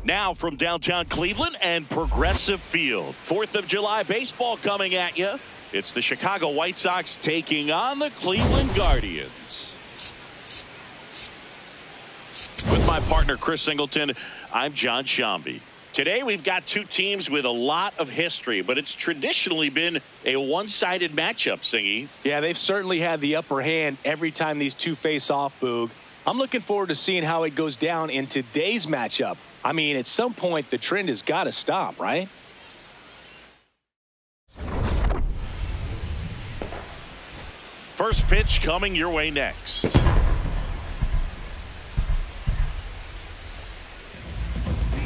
Now from downtown Cleveland and Progressive Field. 4th of July baseball coming at you. It's the Chicago White Sox taking on the Cleveland Guardians. With my partner Chris Singleton, I'm John Shambi. Today we've got two teams with a lot of history, but it's traditionally been a one-sided matchup, Singy. Yeah, they've certainly had the upper hand every time these two face off, Boog. I'm looking forward to seeing how it goes down in today's matchup. I mean, at some point, the trend has got to stop, right? First pitch coming your way next.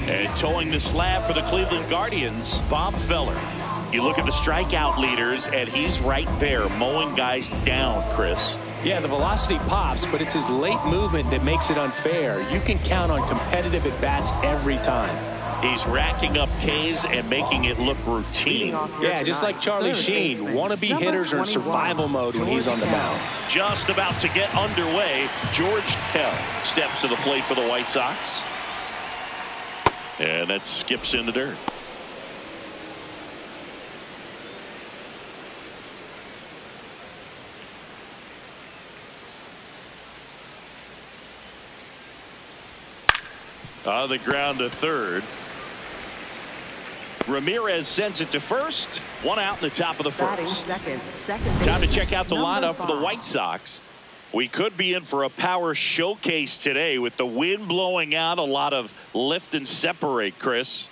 And towing the slab for the Cleveland Guardians, Bob Feller. You look at the strikeout leaders, and he's right there mowing guys down, Chris. Yeah, the velocity pops, but it's his late movement that makes it unfair. You can count on competitive at-bats every time. He's racking up Ks and making it look routine. Yeah, just like Charlie Sheen. Wannabe hitters are in survival mode when he's on the mound. Just about to get underway, George Kell steps to the plate for the White Sox. And that skips in the dirt. On the ground to third. Ramirez sends it to first. One out in the top of the first. Time to check out the lineup for the White Sox. We could be in for a power showcase today with the wind blowing out. A lot of lift and separate, Chris.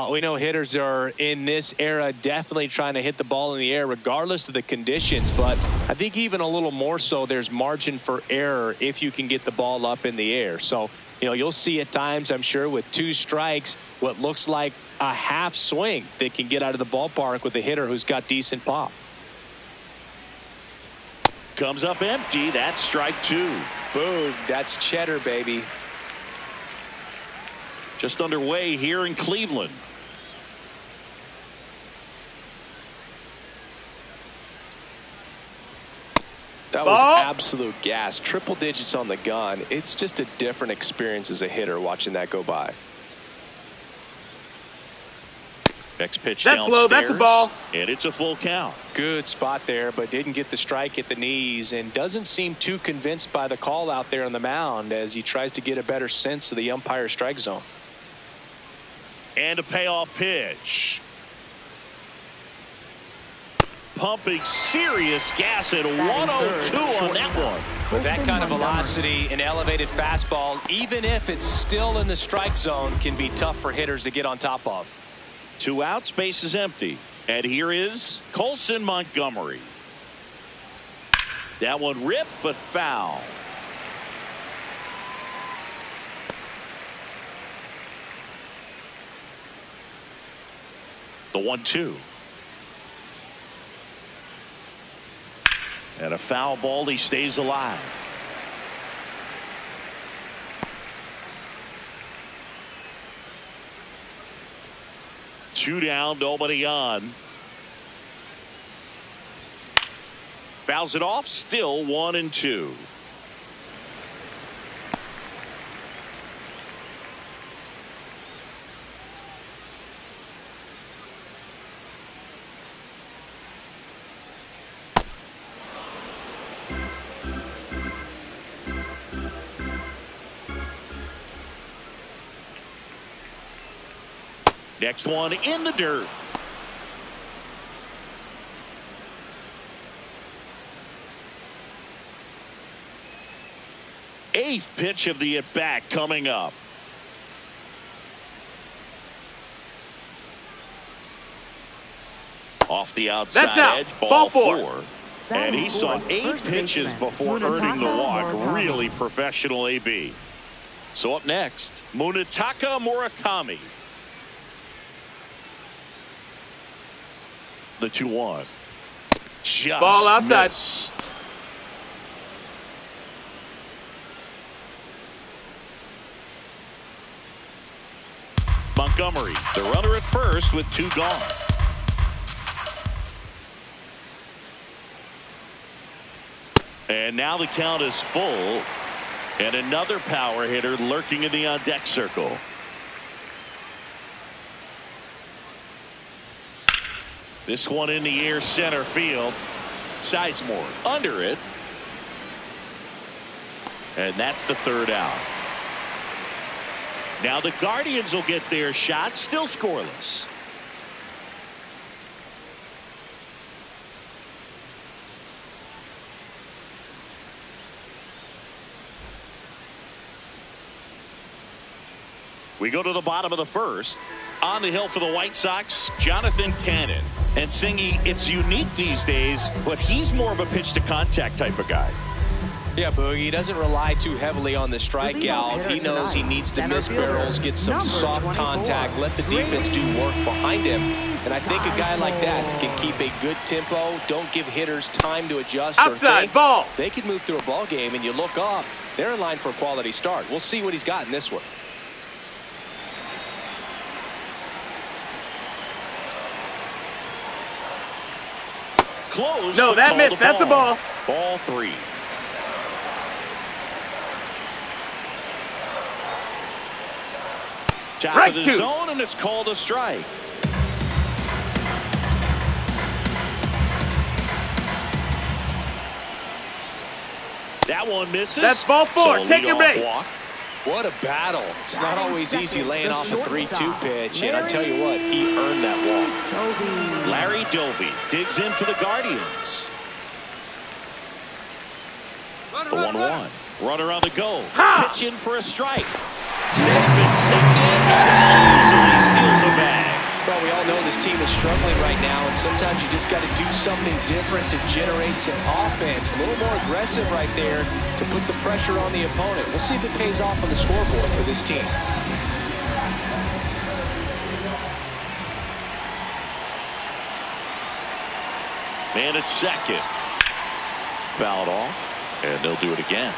We know hitters are in this era definitely trying to hit the ball in the air regardless of the conditions, but I think even a little more so there's margin for error if you can get the ball up in the air. So, you know, you'll see at times, I'm sure, with two strikes, what looks like a half swing that can get out of the ballpark with a hitter who's got decent pop. Comes up empty. That's strike two. Boom. That's cheddar, baby. Just underway here in Cleveland. That was absolute gas. Triple digits on the gun. It's just a different experience as a hitter watching that go by. Next pitch that's downstairs. Low. That's a ball. And it's a full count. Good spot there, but didn't get the strike at the knees and doesn't seem too convinced by the call out there on the mound as he tries to get a better sense of the umpire's strike zone. And a payoff pitch. Pumping serious gas at 102 on that one. With that kind of velocity, an elevated fastball, even if it's still in the strike zone, can be tough for hitters to get on top of. 2 outs, base is empty. And here is Colson Montgomery. That one ripped, but foul. The 1-2. And a foul ball. He stays alive. Two down, nobody on. Fouls it off. Still 1-2. Next one in the dirt. Eighth pitch of the at-bat coming up. Off the outside edge, ball 4. And he saw 8 pitches before earning the walk. Really professional AB. So up next, Munetaka Murakami. The 2-1. Just ball outside. Missed. Montgomery, the runner at first with 2 gone. And now the count is full. And another power hitter lurking in the on-deck circle. This one in the air, center field. Sizemore under it. And that's the third out. Now the Guardians will get their shot, still scoreless. We go to the bottom of the first. On the hill for the White Sox, Jonathan Cannon. And Singy, it's unique these days, but he's more of a pitch to contact type of guy. Yeah, Boogie, he doesn't rely too heavily on the strikeout. He knows he needs to miss barrels, get some soft contact, let the defense do work behind him. And I think a guy like that can keep a good tempo, don't give hitters time to adjust. Outside ball. They can move through a ball game, and you look up, they're in line for a quality start. We'll see what he's got in this one. Close. No, that missed. That's a ball. Ball 3. Top Right of the 2. zone, and it's called a strike. That one misses. That's ball 4. So Take your base. walk. What a battle. It's not always easy laying off a 3-2 pitch, and I tell you what, he earned that walk. Larry Doby digs in for the Guardians. The 1-1. Runner on the go. Pitch in for a strike. Safe and sinking, and easily steals a bag. Well, we all know this team is struggling right now, and sometimes you just got to do something different to generate some offense. A little more aggressive right there to put the pressure on the opponent. We'll see if it pays off on the scoreboard for this team. Man at second. Fouled off, and they'll do it again.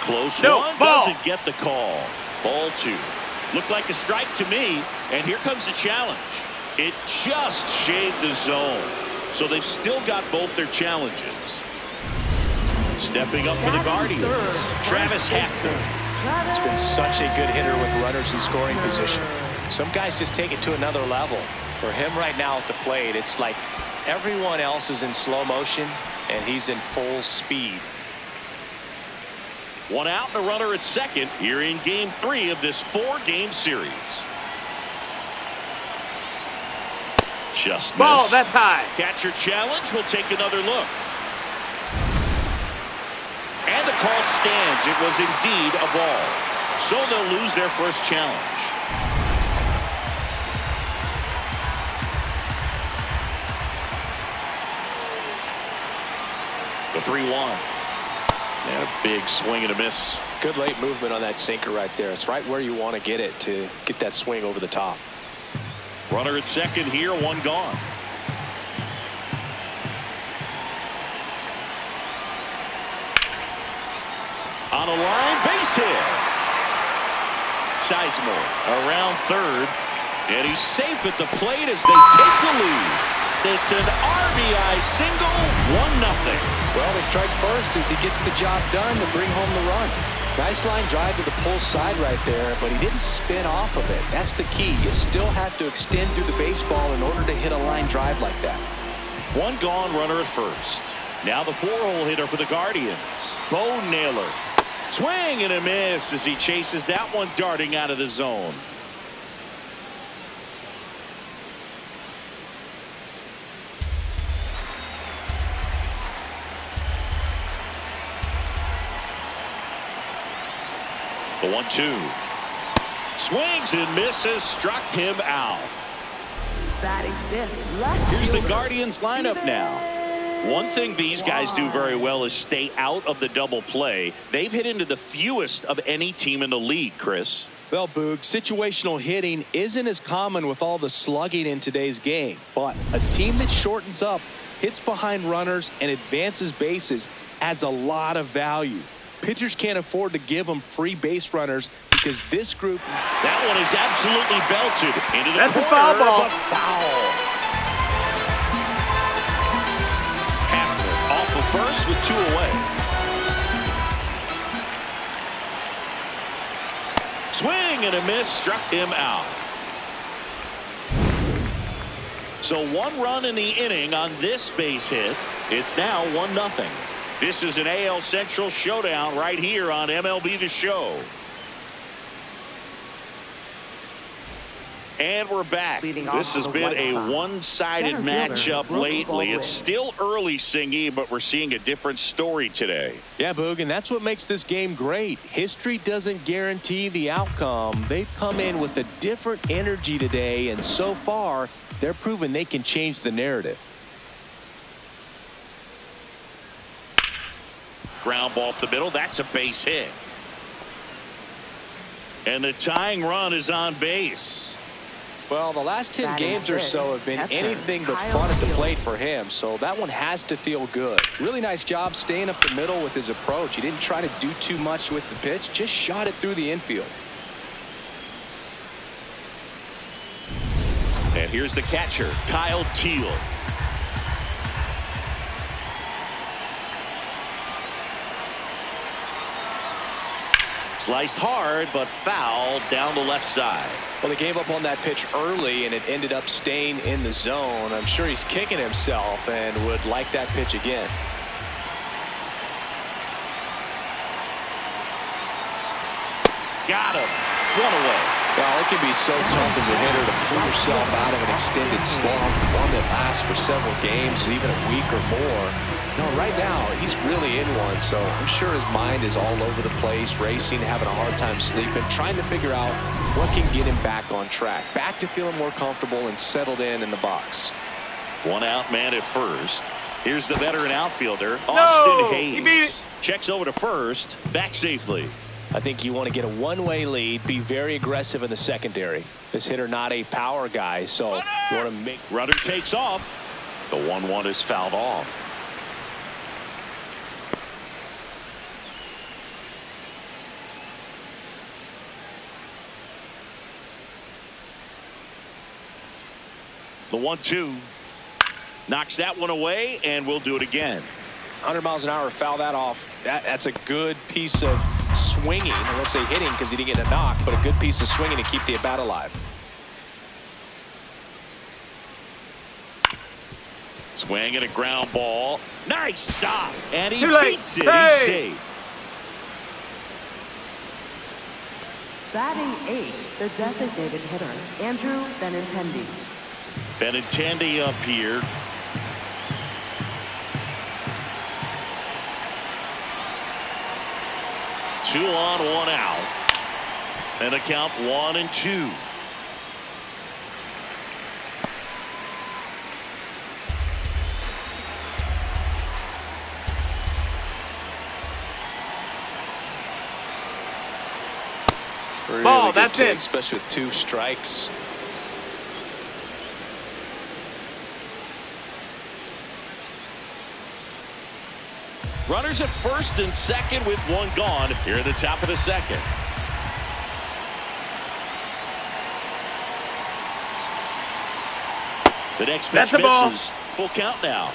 Close one, doesn't get the call. Ball 2. Looked like a strike to me, and here comes the challenge. It just shaved the zone, so they've still got both their challenges. Stepping up for the Guardians, Travis Hafner. He's been such a good hitter with runners in scoring position. Some guys just take it to another level. For him right now at the plate, it's like everyone else is in slow motion, and he's in full speed. 1 out and a runner at second here in game 3 of this 4-game series. Just ball, missed. that's high. Catcher challenge. We'll take another look. And the call stands. It was indeed a ball. So they'll lose their first challenge. The 3-1. And a big swing and a miss. Good late movement on that sinker right there. It's right where you want to get it to get that swing over the top. Runner at second here, 1 gone. On a line, base hit. Sizemore around third, and he's safe at the plate as they take the lead. It's an RBI single, 1-0. Well, they strike first as he gets the job done to bring home the run. Nice line drive to the pull side right there, but he didn't spin off of it. That's the key. You still have to extend through the baseball in order to hit a line drive like that. 1 gone, runner at first. Now the 4-hole hitter for the Guardians, Bo Naylor. Swing and a miss as he chases that one darting out of the zone. The 1-2. Swings and misses, struck him out. Here's the Guardians lineup now. One thing these guys do very well is stay out of the double play. They've hit into the fewest of any team in the league, Chris. Well, Boog, situational hitting isn't as common with all the slugging in today's game. But a team that shortens up, hits behind runners, and advances bases adds a lot of value. Pitchers can't afford to give them free base runners because this group... That one is absolutely belted into the That's corner, a foul ball. but foul. Hafner off off of first with 2 away. Swing and a miss, struck him out. So 1 run in the inning on this base hit. It's now 1-0. This is an AL Central showdown right here on MLB The Show. And we're back. This has been a one-sided matchup lately. It's still early, Singy, but we're seeing a different story today. Yeah, Boog, and that's what makes this game great. History doesn't guarantee the outcome. They've come in with a different energy today, and so far, they're proving they can change the narrative. Ground ball up the middle. That's a base hit. And the tying run is on base. Well, the last 10 games or so have been anything but fun at the plate for him, so that one has to feel good. Really nice job staying up the middle with his approach. He didn't try to do too much with the pitch, just shot it through the infield. And here's the catcher, Kyle Teal. Sliced hard, but foul down the left side. Well, they gave up on that pitch early, and it ended up staying in the zone. I'm sure he's kicking himself and would like that pitch again. Got him. 1 away. Well, it can be so tough as a hitter to pull yourself out of an extended slump, one that lasts for several games, even a week or more. No, right now, he's really in one, so I'm sure his mind is all over the place, racing, having a hard time sleeping, trying to figure out what can get him back on track, back to feeling more comfortable and settled in the box. 1 out man at first. Here's the veteran outfielder, Austin Hayes. He beat it. Checks over to first, back safely. I think you want to get a one-way lead, be very aggressive in the secondary. This hitter not a power guy, so you want to make. Runner takes off. The 1-1 is fouled off. The 1-2 knocks that one away, and we'll do it again. 100 miles an hour, foul that off. That's a good piece of swinging. I won't say hitting because he didn't get a knock, but a good piece of swinging to keep the at bat alive. Swing and a ground ball. Nice stop. And he Too late. beats it. Hey. He's safe. Batting 8, the designated hitter, Andrew Benintendi. Benintendi up here. Two on, 1 out. And a count 1-2. Really Ball, good that's take, it. especially with 2 strikes. Runners at first and second with 1 gone here at the top of the second. The next pitch That's a ball. misses. Full count now.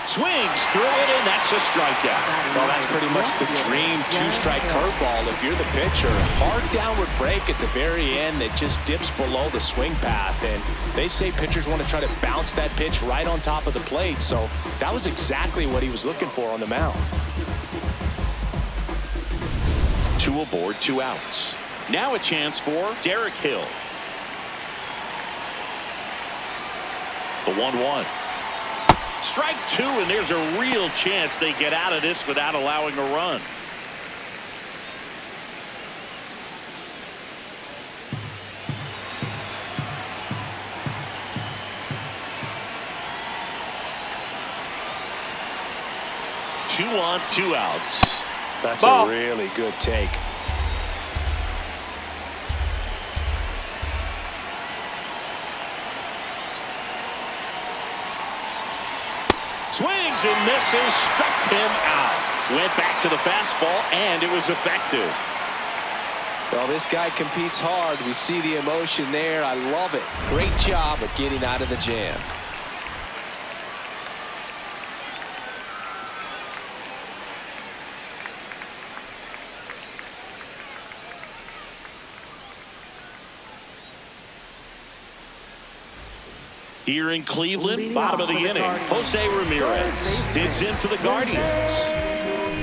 Swings through it, and that's a strikeout. Well, that's pretty much the dream 2-strike curveball if you're the pitcher. Hard downward break at the very end that just dips below the swing path. And they say pitchers want to try to bounce that pitch right on top of the plate. So that was exactly what he was looking for on the mound. 2 aboard, 2 outs. Now a chance for Derek Hill. The 1-1. Strike 2, and there's a real chance they get out of this without allowing a run. Two on, 2 outs. That's Ball. a really good take. Swings and misses, struck him out. Went back to the fastball, and it was effective. Well, this guy competes hard. We see the emotion there. I love it. Great job of getting out of the jam. Here in Cleveland, bottom of the inning, Jose Ramirez digs in for the Guardians.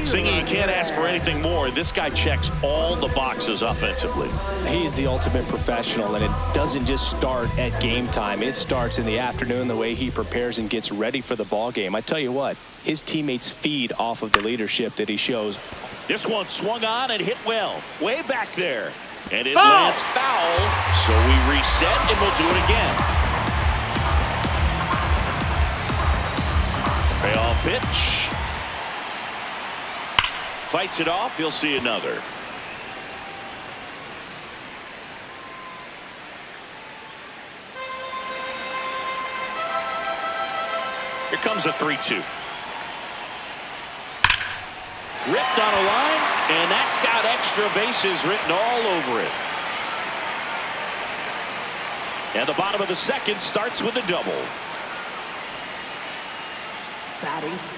Singing, you can't ask for anything more. This guy checks all the boxes offensively. He's the ultimate professional, and it doesn't just start at game time. It starts in the afternoon, the way he prepares and gets ready for the ball game. I tell you what, his teammates feed off of the leadership that he shows. This one swung on and hit well, way back there. And it lands foul, so we reset and we'll do it again. Payoff pitch. Fights it off. He'll see another. Here comes a 3-2. Ripped on a line, and that's got extra bases written all over it. And the bottom of the second starts with a double.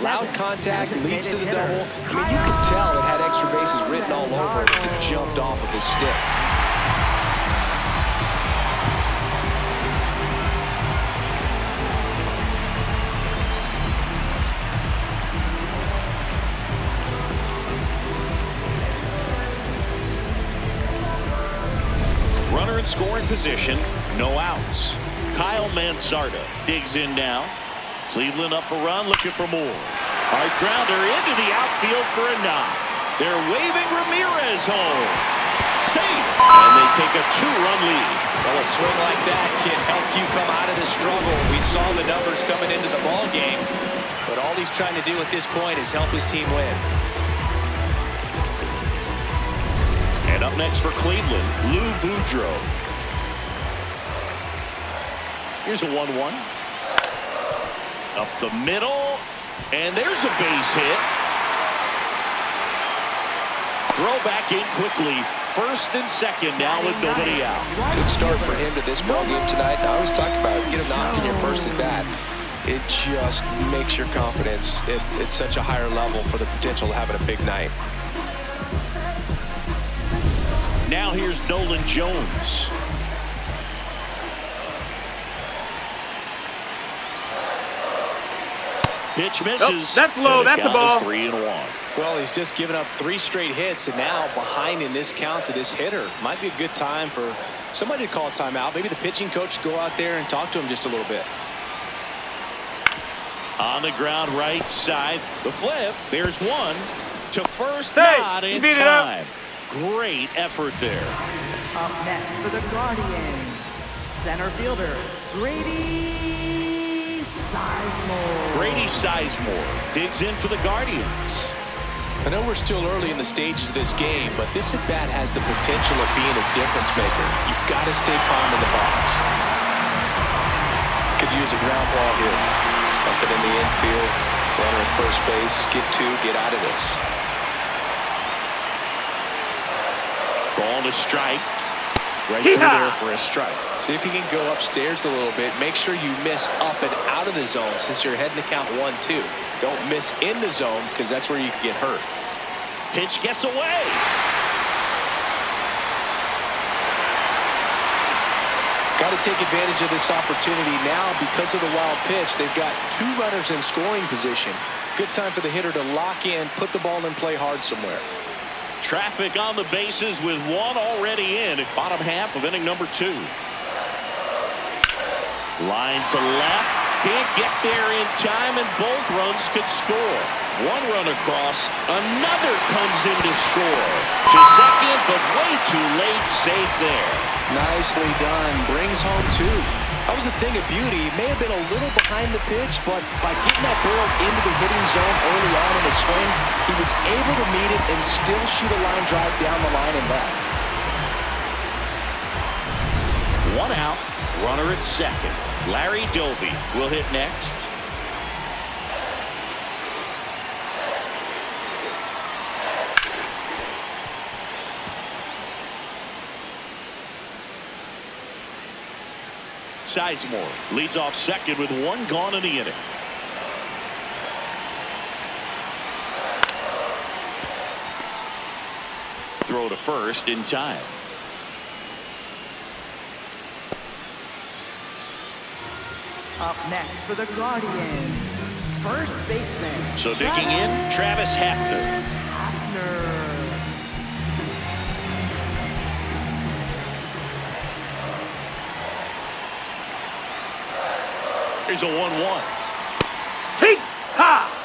Loud contact leads to the double. I mean, you could tell it had extra bases written all over it as it jumped off of his stick. Runner in scoring position, no outs. Kyle Mansarda digs in now. Cleveland up a run, looking for more. Hard grounder into the outfield for a knock. They're waving Ramirez home. Safe, and they take a 2-run lead. Well, a swing like that can help you come out of the struggle. We saw the numbers coming into the ball game, but all he's trying to do at this point is help his team win. And up next for Cleveland, Lou Boudreau. Here's a 1-1. Up the middle, and there's a base hit. Throw back in quickly. First and second now with nobody out. Good start for him to this ball game tonight. I always talk about get a knock in your first at bat. It just makes your confidence at such a higher level for the potential of having a big night. Now here's Nolan Jones. Pitch misses. Oh, that's low. That's a ball. 3-1. Well, he's just given up 3 straight hits, and now behind in this count to this hitter. Might be a good time for somebody to call a timeout. Maybe the pitching coach to go out there and talk to him just a little bit. On the ground right side. The flip. There's one. To first, hey, not in time. Great effort there. Up next for the Guardians, center fielder, Grady Sizemore. Grady Sizemore digs in for the Guardians. I know we're still early in the stages of this game, but this at-bat has the potential of being a difference maker. You've got to stay calm in the box. Could use a ground ball here. Dump it in the infield. Runner at first base. Get 2. Get out of this. Ball to strike. Right through there for a strike. See if you can go upstairs a little bit. Make sure you miss up and out of the zone since you're heading to count 1-2. Don't miss in the zone because that's where you can get hurt. Pitch gets away. Got to take advantage of this opportunity now because of the wild pitch. They've got 2 runners in scoring position. Good time for the hitter to lock in, put the ball in play hard somewhere. Traffic on the bases with 1 already in at bottom half of inning number 2. Line to left. Can't get there in time, and both runs could score. 1 run across. Another comes in to score. To second, but way too late. Safe there. Nicely done. Brings home 2. That was a thing of beauty. He may have been a little behind the pitch, but by getting that ball into the hitting zone early on in the swing, he was able to meet it and still shoot a line drive down the line and left. 1 out. Runner at second. Larry Doby will hit next. Sizemore leads off second with one gone in the inning. Throw to first in time. Up next for the Guardians, first baseman. So digging in, Travis Hafner. Here's a 1-1. Hey, ha!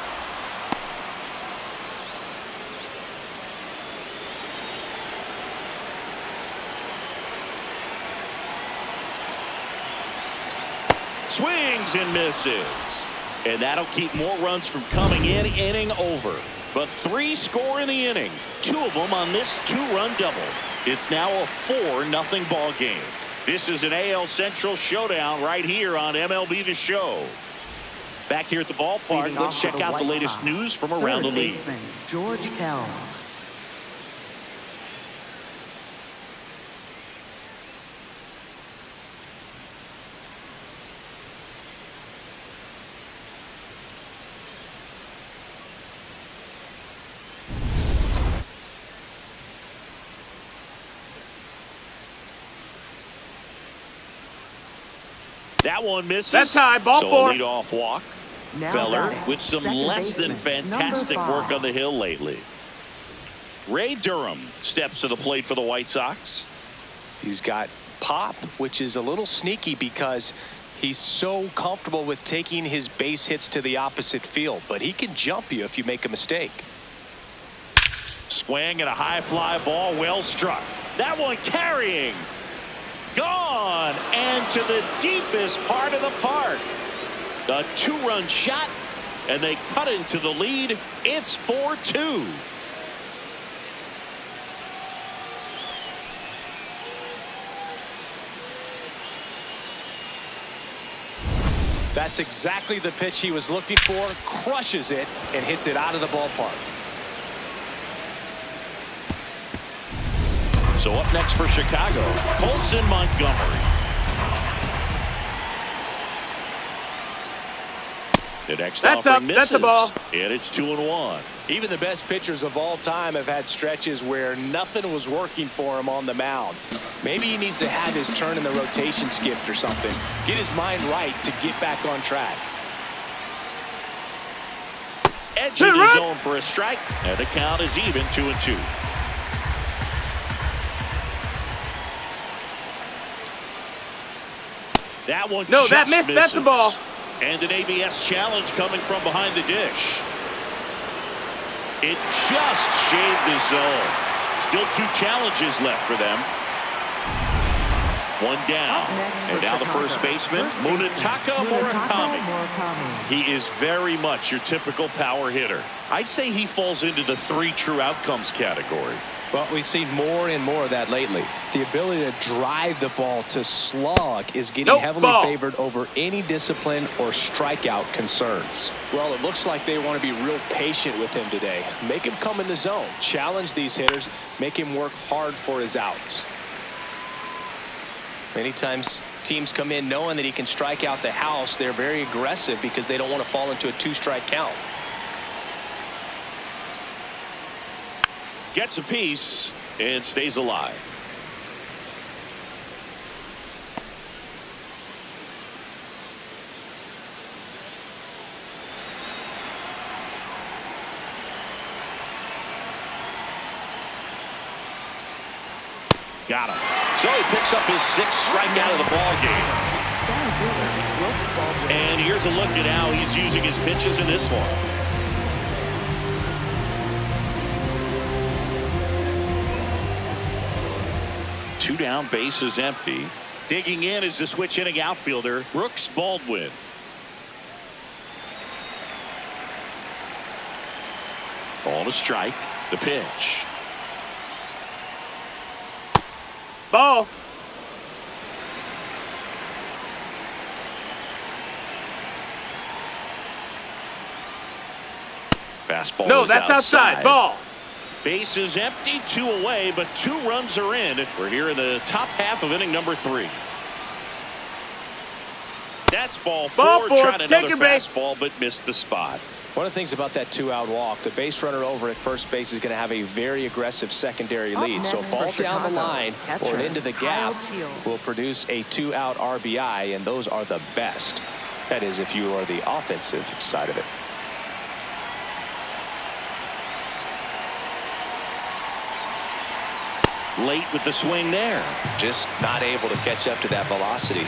Swings and misses. And that'll keep more runs from coming in. Inning over. But 3 score in the inning. 2 of them on this 2-run double. It's now a 4-0 ball game. This is an AL Central showdown right here on MLB The Show. Back here at the ballpark, let's check out the latest news from around the league. George Kell. That one misses. That's high, ball so 4. A leadoff walk. Now Feller batting, with some second less than baseman, fantastic number 5. work on the hill lately. Ray Durham steps to the plate for the White Sox. He's got pop, which is a little sneaky because he's so comfortable with taking his base hits to the opposite field, but he can jump you if you make a mistake. Swing and a high fly ball, well struck. That one carrying. Gone and to the deepest part of the park. A 2-run shot, and they cut into the lead. It's 4-2. That's exactly the pitch he was looking for. Crushes it and hits it out of the ballpark. So up next for Chicago, Colson Montgomery. The next offering misses. That's a ball. And it's 2-1. Even the best pitchers of all time have had stretches where nothing was working for him on the mound. Maybe he needs to have his turn in the rotation skipped or something. Get his mind right to get back on track. Edging the zone for a strike, and the count is even 2-2. That one No, just that missed. misses. That's the ball. And an ABS challenge coming from behind the dish. It just shaved the zone. Still 2 challenges left for them. One down. And now the first baseman, Munetaka Murakami. He is very much your typical power hitter. I'd say he falls into the 3 true outcomes category. But we've seen more and more of that lately. The ability to drive the ball to slug is getting heavily favored over any discipline or strikeout concerns. Well, it looks like they want to be real patient with him today. Make him come in the zone. Challenge these hitters. Make him work hard for his outs. Many times teams come in knowing that he can strike out the house. They're very aggressive because they don't want to fall into a 2-strike count. Gets a piece and stays alive. Got him. So he picks up his 6th strikeout of the ball game. And here's a look at how he's using his pitches in this one. Two down, base is empty. Digging in is the switch inning outfielder, Brooks Baldwin. Ball to strike. The pitch. Ball. Fastball No, is that's outside. Ball. Base is empty, 2 away, but 2 runs are in. We're here in the top half of inning number 3. That's ball Ball 4. four. Tried another Take your base. fastball, but missed the spot. One of the things about that 2-out walk, the base runner over at first base is going to have a very aggressive secondary lead. So ball down the line or into the gap will produce a 2-out RBI, and those are the best. That is, if you are the offensive side of it. Late with the swing there. Just not able to catch up to that velocity.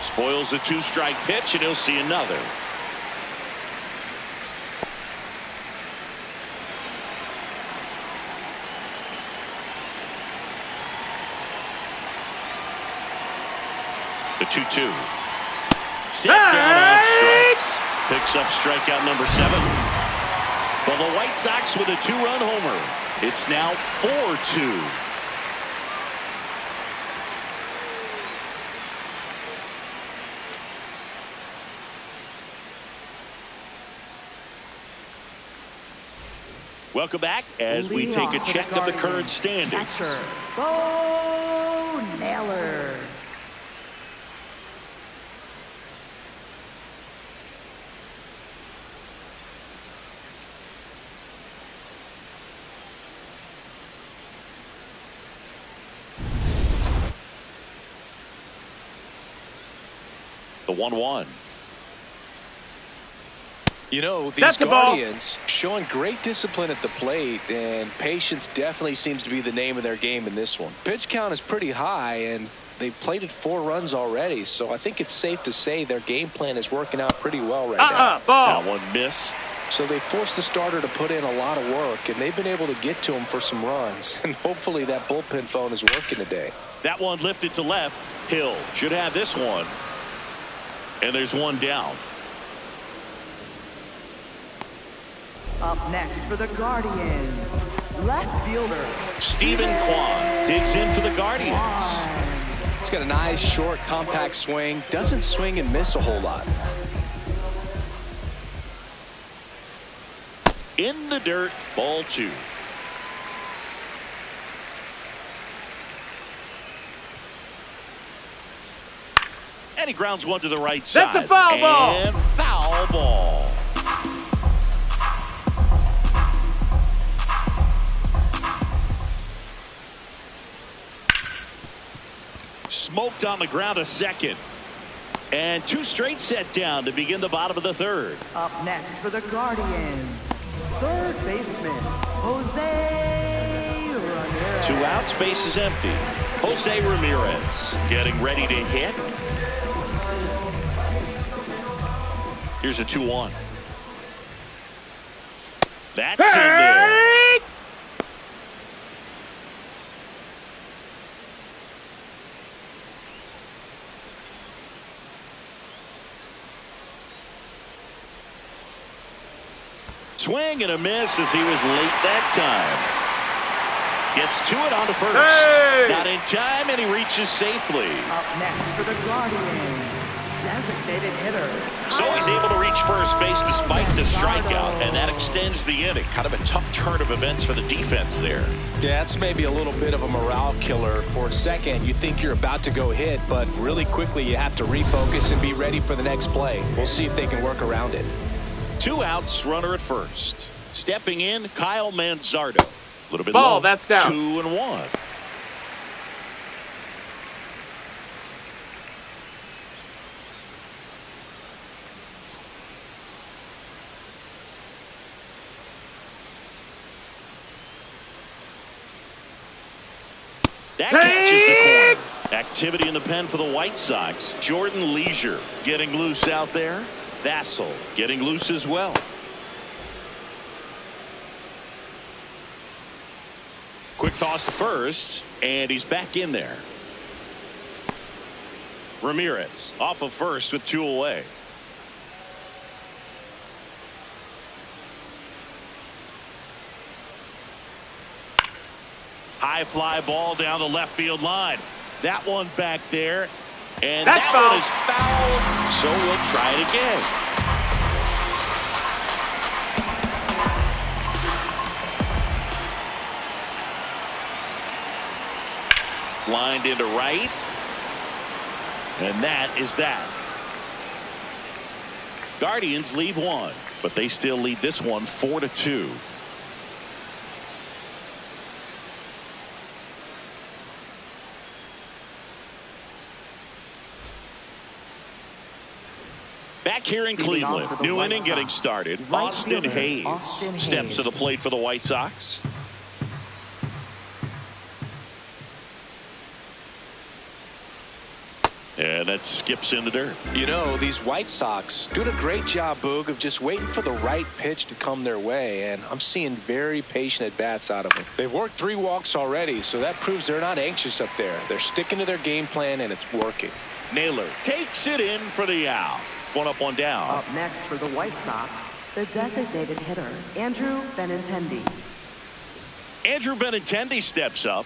Spoils the 2-strike pitch, and he'll see another. The 2-2. Set down on strikes. Picks up strikeout number 7. Well, the White Sox with a 2-run homer. It's now 4-2. Welcome back as we take a check of the current standings. Catcher, Bo Naylor. The 1-1. You know, these That's the ball. Guardians showing great discipline at the plate, and patience definitely seems to be the name of their game in this one. Pitch count is pretty high, and they've plated 4 runs already, so I think it's safe to say their game plan is working out pretty well right now. Ball. That one missed. So they forced the starter to put in a lot of work, and they've been able to get to him for some runs, and hopefully that bullpen phone is working today. That one lifted to left. Hill should have this one. And there's one down. Up next for the Guardians, left fielder Stephen Kwan digs in for the Guardians. He's got a nice, short, compact swing. Doesn't swing and miss a whole lot. In the dirt, ball 2. And he grounds one to the right side. That's a foul ball. And foul ball. Smoked on the ground a second. And 2 straight set down to begin the bottom of the 3rd. Up next for the Guardians, third baseman Jose Ramirez. 2 outs, base is empty. Jose Ramirez getting ready to hit. Here's a 2-1. That's in there. Swing and a miss as he was late that time. Gets to it on to first. Hey! Not in time, and he reaches safely. Up next for the Guardians, designated hitter. So he's able to reach first base despite the strikeout, and that extends the inning. Kind of a tough turn of events for the defense there. Yeah, that's maybe a little bit of a morale killer. For a second, you think you're about to go hit, but really quickly you have to refocus and be ready for the next play. We'll see if they can work around it. 2 outs, runner at first. Stepping in, Kyle Manzardo. A little bit Ball, low. that's down. 2-1. That catches the corner. Activity in the pen for the White Sox. Jordan Leisure getting loose out there. Vassell getting loose as well. Quick toss to first, and he's back in there. Ramirez off of first with 2 away. High fly ball down the left field line. That one back there. And That's that foul. one is fouled, so we'll try it again. Lined into right. And that is that. Guardians lead one, but they still lead this one 4-2. Back here in Cleveland, new inning getting started. Austin Hayes steps to the plate for the White Sox. And that skips in the dirt. You know, these White Sox doing a great job, Boog, of just waiting for the right pitch to come their way, and I'm seeing very patient at-bats out of them. They've worked 3 walks already, so that proves they're not anxious up there. They're sticking to their game plan, and it's working. Naylor takes it in for the out. 1 up, 1 down. Up next for the White Sox, the designated hitter, Andrew Benintendi. Andrew Benintendi steps up.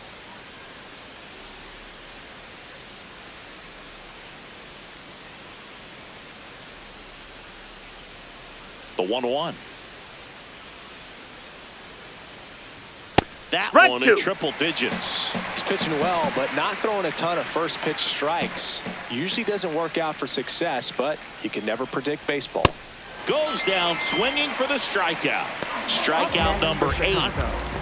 The 1-1. That one in triple digits. He's pitching well, but not throwing a ton of first pitch strikes. Usually doesn't work out for success, but you can never predict baseball. Goes down swinging for the strikeout. Strikeout number 8.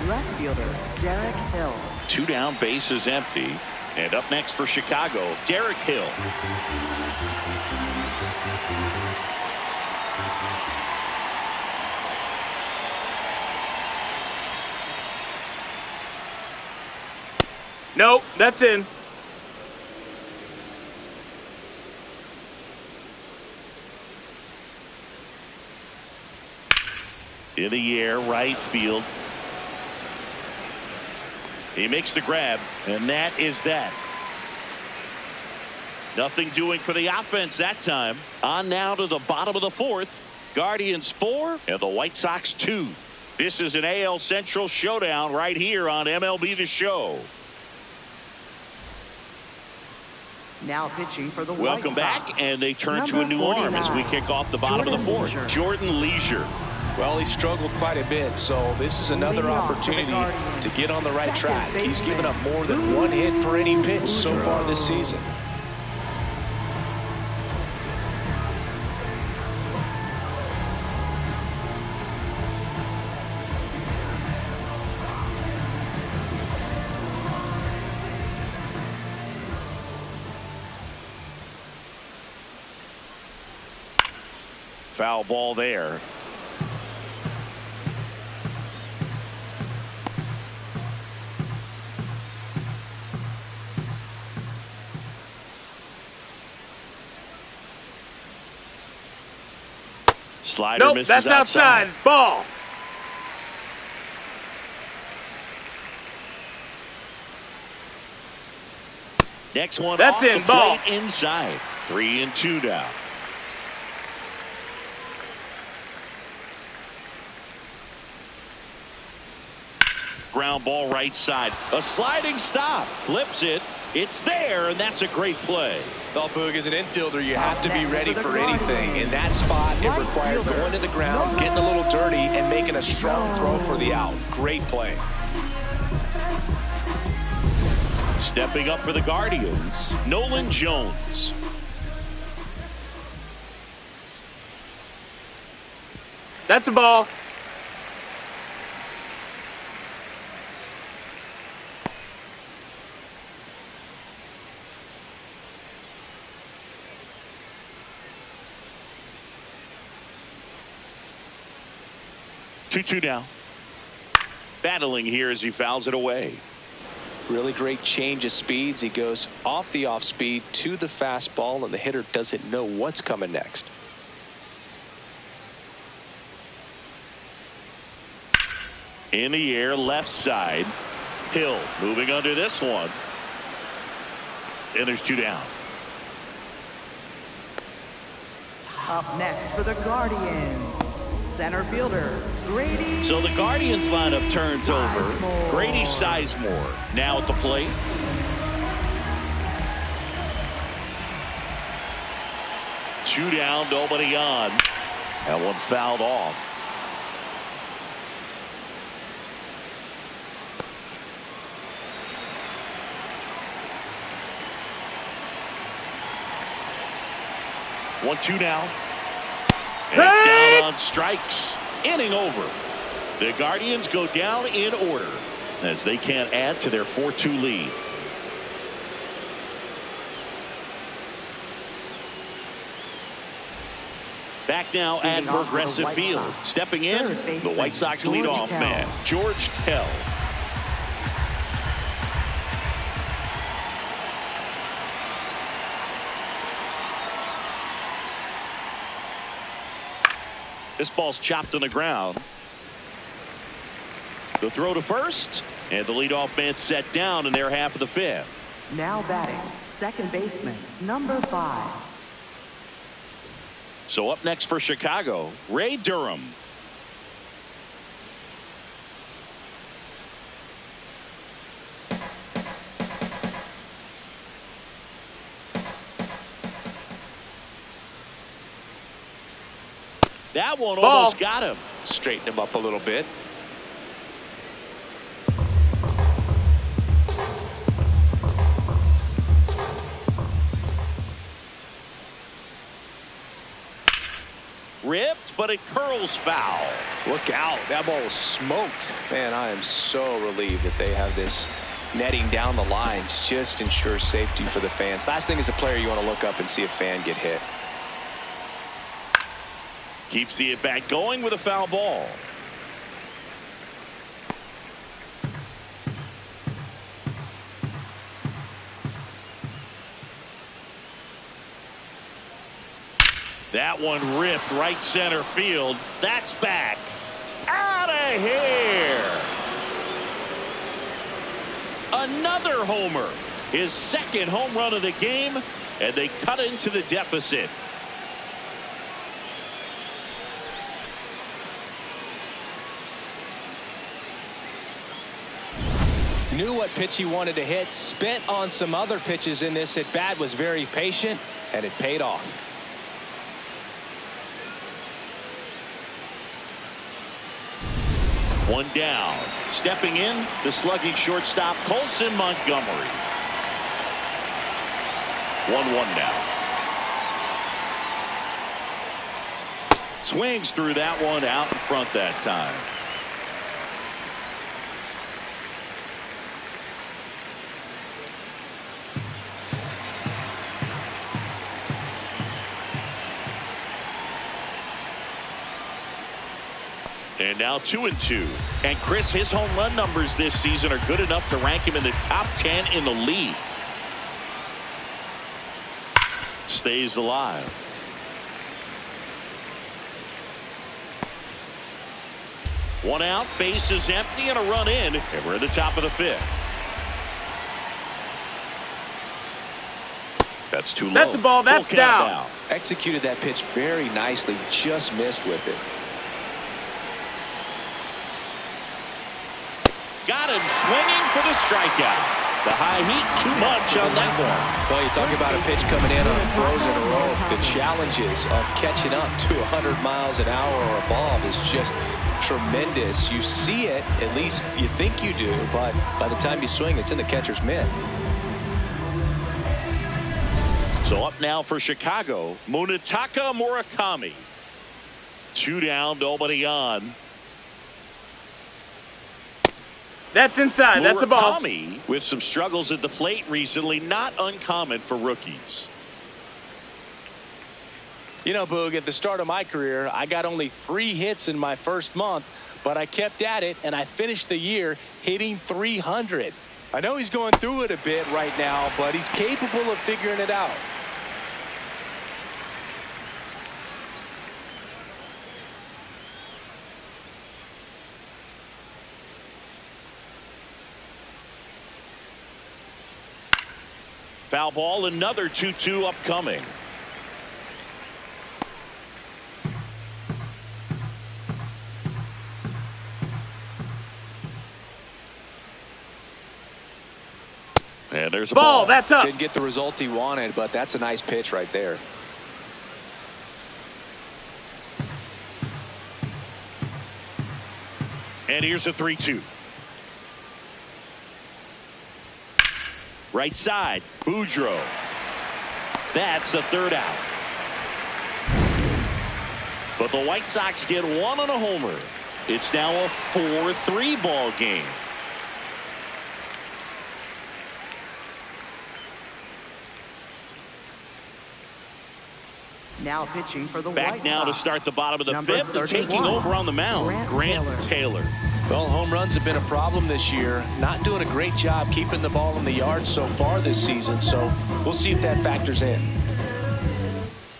Left fielder, Derek Hill. 2 down, bases empty. And up next for Chicago, Derek Hill. Nope, that's in. In the air, right field. He makes the grab, and that is that. Nothing doing for the offense that time. On now to the bottom of the 4th. Guardians 4 and the White Sox 2. This is an AL Central showdown right here on MLB The Show. Now pitching for the Welcome White Sox. back, and they turn to a new arm as we kick off the bottom of the 4th. Jordan Leisure. Well, he struggled quite a bit, so this is another opportunity to get on the right track. He's given up more than 1 hit for any pitch so far this season. Foul ball there. Slider Nope, misses that's outside. Ball. Next one That's off in, the ball. plate inside. 3-2 down. Ground ball right side. A sliding stop. Flips it. It's there, and that's a great play. Well, Boog, as an infielder, you have to be ready for anything. In that spot, it required going to the ground, getting a little dirty, and making a strong throw for the out. Great play. Stepping up for the Guardians, Nolan Jones. That's a ball. Two down. Battling here as he fouls it away. Really great change of speeds. He goes off the off speed to the fastball, and the hitter doesn't know what's coming next. In the air, left side. Hill moving under this one. And there's 2 down. Up next for the Guardians, center fielder, Grady. So the Guardians lineup turns over. Grady Sizemore now at the plate. Two down, nobody on. That one fouled off. 1-2 now. And down on strikes. Inning over. The Guardians go down in order as they can't add to their 4-2 lead. Back now at Progressive Field. Stepping in, the White Sox leadoff man, George Kell. This ball's chopped on the ground. The throw to first, and the leadoff man set down in their half of the fifth. Now batting, second baseman, number 5. So up next for Chicago, Ray Durham. That one almost got him. Straighten him up a little bit. Ripped, but it curls foul. Look out. That ball was smoked. Man, I am so relieved that they have this netting down the lines. Just ensures safety for the fans. Last thing as a player, you want to look up and see a fan get hit. Keeps the at-bat going with a foul ball. That one ripped right center field. That's back. Out of here. Another homer. His second home run of the game, and they cut into the deficit. Knew what pitch he wanted to hit. Spent on some other pitches in this at bat. Was very patient, and it paid off. One down. Stepping in, the slugging shortstop, Colson Montgomery. 1-1 now. Swings through that one out in front that time. And now 2-2. And Chris, his home run numbers this season are good enough to rank him in the top 10 in the league. Stays alive. One out, base is empty, and a run in, and we're at the top of the fifth. That's too low. That's a ball. That's down. Executed that pitch very nicely. Just missed with it. Got him swinging for the strikeout. The high heat, too much on that one. Well, you talk about a pitch coming in on a throws in a row. The challenges of catching up to 100 miles an hour or above is just tremendous. You see it, at least you think you do, but by the time you swing, it's in the catcher's mitt. So up now for Chicago, Munetaka Murakami. 2 down, nobody on. That's inside. That's a ball. Murakami with some struggles at the plate recently, not uncommon for rookies. You know, Boog, at the start of my career, I got only 3 hits in my first month, but I kept at it, and I finished the year hitting 300. I know he's going through it a bit right now, but he's capable of figuring it out. Foul ball, another 2-2 upcoming. And there's a ball. That's up. Didn't get the result he wanted, but that's a nice pitch right there. And here's a 3-2. Right side, Boudreau. That's the third out. But the White Sox get one on a homer. It's now a 4-3 ball game. Now pitching for the Back White now Sox. to start the bottom of the Number fifth and 31, taking over on the mound, Grant Taylor. Well, home runs have been a problem this year. Not doing a great job keeping the ball in the yard so far this season, so we'll see if that factors in.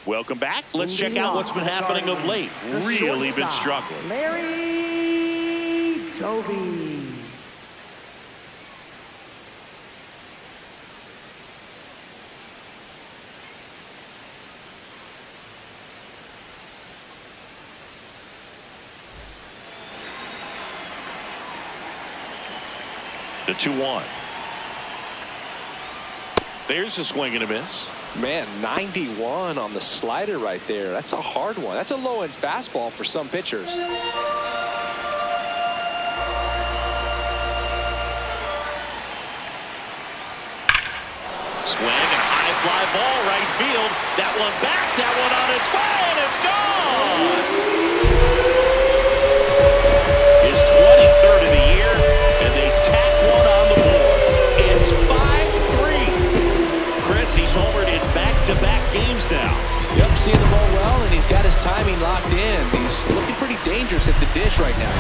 Welcome back. Let's check out what's been happening of late. Really been struggling. Larry Toby. The 2-1. There's a swing and a miss. Man, 91 on the slider right there. That's a hard one. That's a low-end fastball for some pitchers. Swing and a high fly ball right field. That one back, that one on its way, and it's gone. His 23rd of the year, and they tack one on the board. It's 5-3. Chris, he's homered in back-to-back games now. Yep, seeing the ball well, and he's got his timing locked in. He's looking pretty dangerous at the dish right now.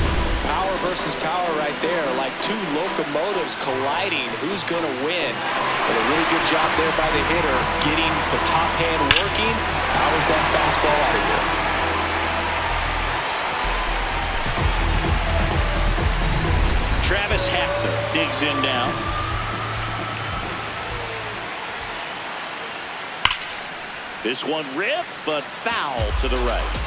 Power versus power right there, like two locomotives colliding. Who's going to win? But a really good job there by the hitter, getting the top hand working. Powers that fastball out of here. Travis Hafner digs in now. This one ripped, but foul to the right.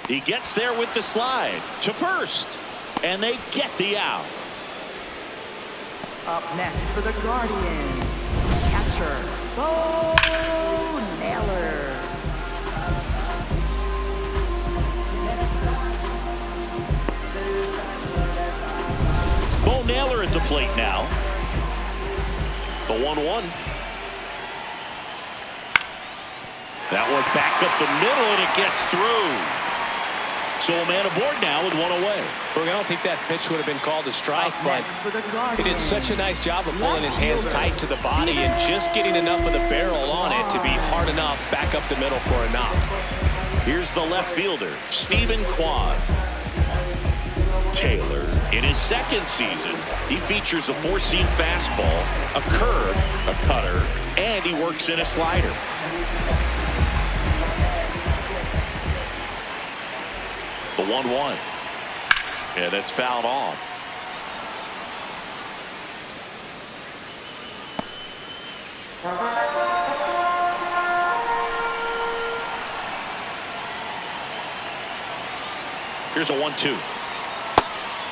He gets there with the slide to first, and they get the out. Up next for the Guardians, catcher Bo Naylor. Bo Naylor at the plate now. The 1-1. That one back up the middle, and it gets through. So a man aboard now with one away. I don't think that pitch would have been called a strike, but he did such a nice job of pulling his hands tight to the body and just getting enough of the barrel on it to be hard enough back up the middle for a knock. Here's the left fielder, Stephen Kwan. Taylor, in his second season, he features a four-seam fastball, a curve, a cutter, and he works in a slider. The 1-1. Yeah, that's fouled off. Here's a 1-2.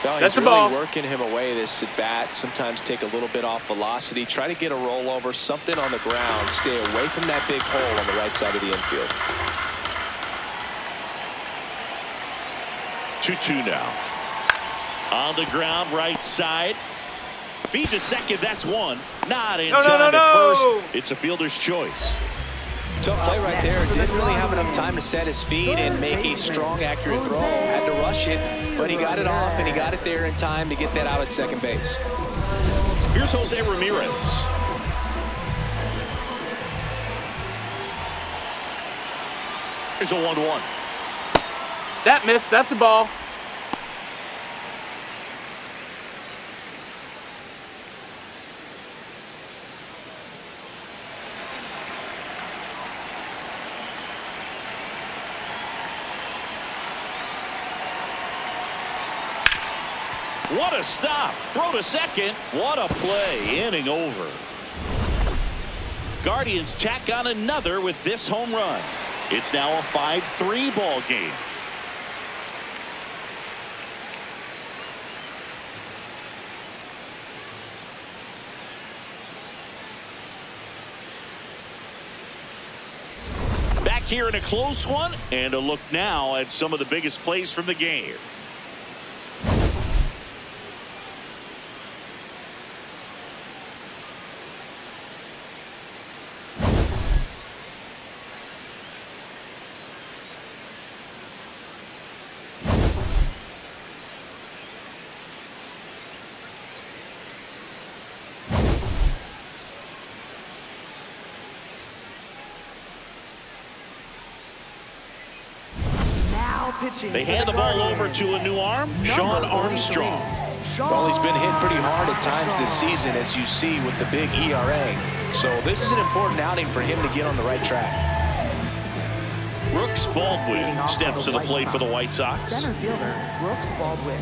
No, That's he's the really ball. working him away this at bat. Sometimes take a little bit off velocity. Try to get a rollover, something on the ground. Stay away from that big hole on the right side of the infield. 2-2 now. On the ground, right side. Feed to second, that's one. Not in time at first. It's a fielder's choice. Tough play right there. Didn't really have enough time to set his feet and make a strong, accurate throw. Had to rush it, but he got it off, and he got it there in time to get that out at second base. Here's Jose Ramirez. Here's a 1-1. That missed. That's a ball. What a stop. Throw to second. What a play. Inning over. Guardians tack on another with this home run. It's now a 5-3 ball game. Back here in a close one, and a look now at some of the biggest plays from the game. pitching. They hand the ball over to a new arm, Sean Armstrong. Well, he's been hit pretty hard at times this season, as you see with the big ERA. So this is an important outing for him to get on the right track. Brooks Baldwin steps to the plate for the White Sox. Center fielder, Brooks Baldwin.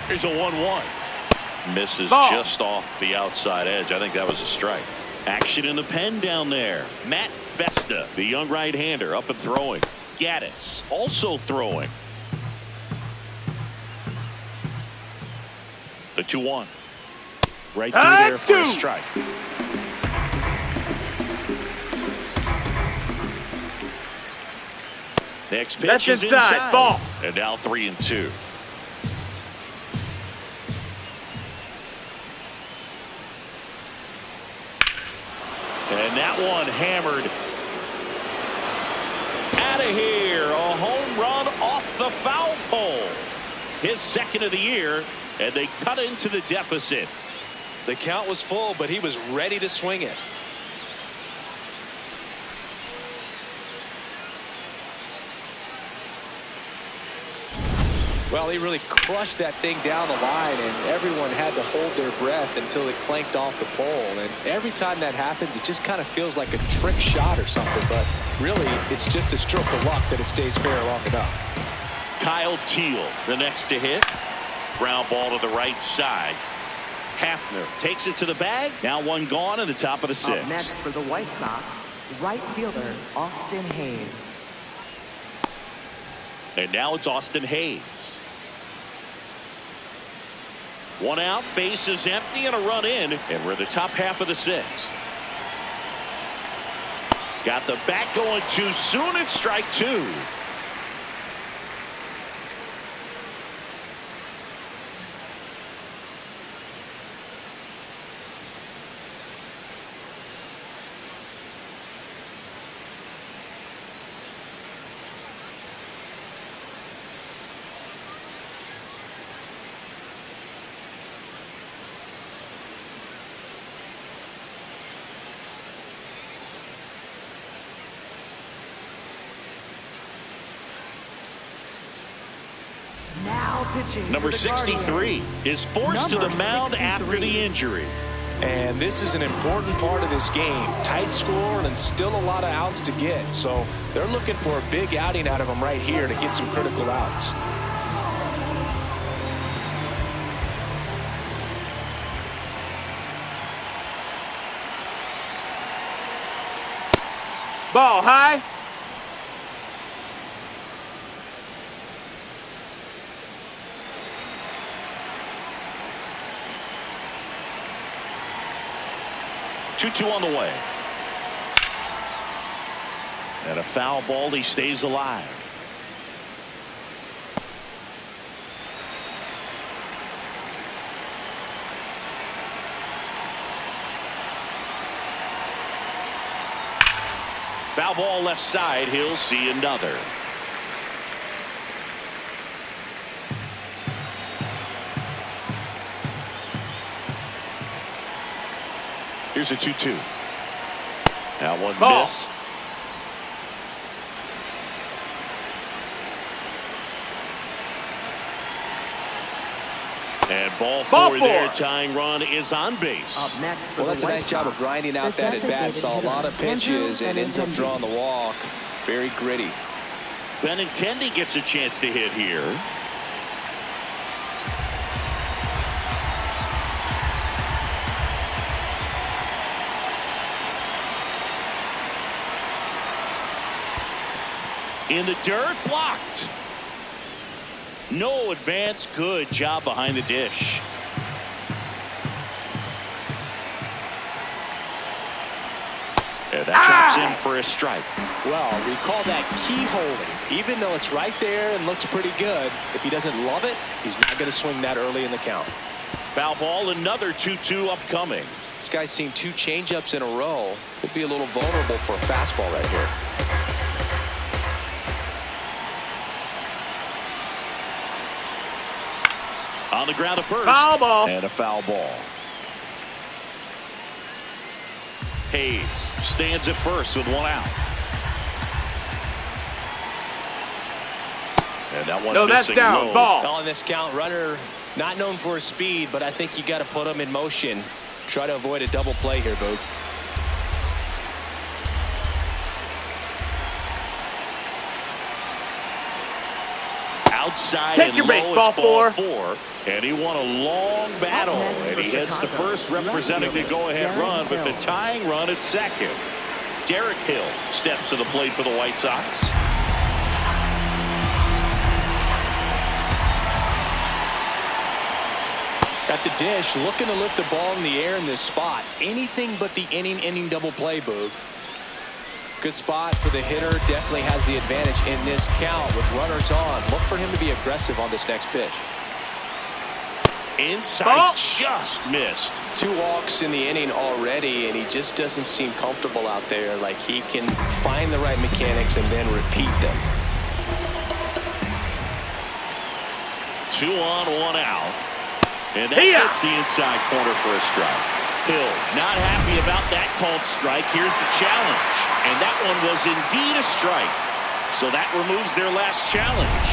Here's a 1-1. Misses just off the outside edge. I think that was a strike. Action in the pen down there. Matt Festa, the young right-hander, up and throwing. Gaddis also throwing. The 2-1. Right through there for a strike. Next pitch is inside. Ball. And now 3-2. And that one hammered out of here. A home run off the foul pole. His second of the year, and they cut into the deficit. The count was full, but he was ready to swing it. Well, he really crushed that thing down the line, and everyone had to hold their breath until it clanked off the pole. And every time that happens, it just kind of feels like a trick shot or something. But really, it's just a stroke of luck that it stays fair long enough. Kyle Teal, the next to hit. Ground ball to the right side. Hafner takes it to the bag. Now one gone in the top of the sixth. Up next for the White Sox, right fielder Austin Hayes. And now it's Austin Hayes. One out, base is empty, and a run in, and we're the top half of the sixth. Got the bat going too soon. It's strike two. Now pitching. Number 63 is forced to the mound after the injury. And this is an important part of this game. Tight score and still a lot of outs to get. So they're looking for a big outing out of him right here to get some critical outs. Ball high. Two on the way. And a foul ball. He stays alive. Foul ball left side. He'll see another. Here's a 2-2. That one missed. And ball four there. Tying run is on base. Well, that's a nice job of grinding out that at bat. Saw a lot of pitches and ends up drawing the walk. Very gritty. Benintendi gets a chance to hit here. In the dirt, blocked. No advance. Good job behind the dish. And that drops in for a strike. Well, we call that key holding. Even though it's right there and looks pretty good, if he doesn't love it, he's not going to swing that early in the count. Foul ball, another 2-2 upcoming. This guy's seen two changeups in a row. Could be a little vulnerable for a fastball right here. On the ground at first. Foul ball. And a foul ball. Hayes stands at first with 1 out. And that one no, that's down. Low. Ball. On this count, runner not known for his speed, but I think you got to put him in motion. Try to avoid a double play here, Boog. Outside Take and your low, baseball, it's ball 4. 4. And he won a long battle. And he hits the first, representing the go-ahead run, but the tying run at second. Derek Hill steps to the plate for the White Sox. Got the dish, looking to lift the ball in the air in this spot. Anything but the inning double play, Boog. Good spot for the hitter. Definitely has the advantage in this count with runners on. Look for him to be aggressive on this next pitch. Inside, just missed. 2 walks in the inning already, and he just doesn't seem comfortable out there. Like he can find the right mechanics and then repeat them. 2 on, 1 out. And that gets the inside corner for a strike. Hill not happy about that called strike. Here's the challenge. And that one was indeed a strike. So that removes their last challenge.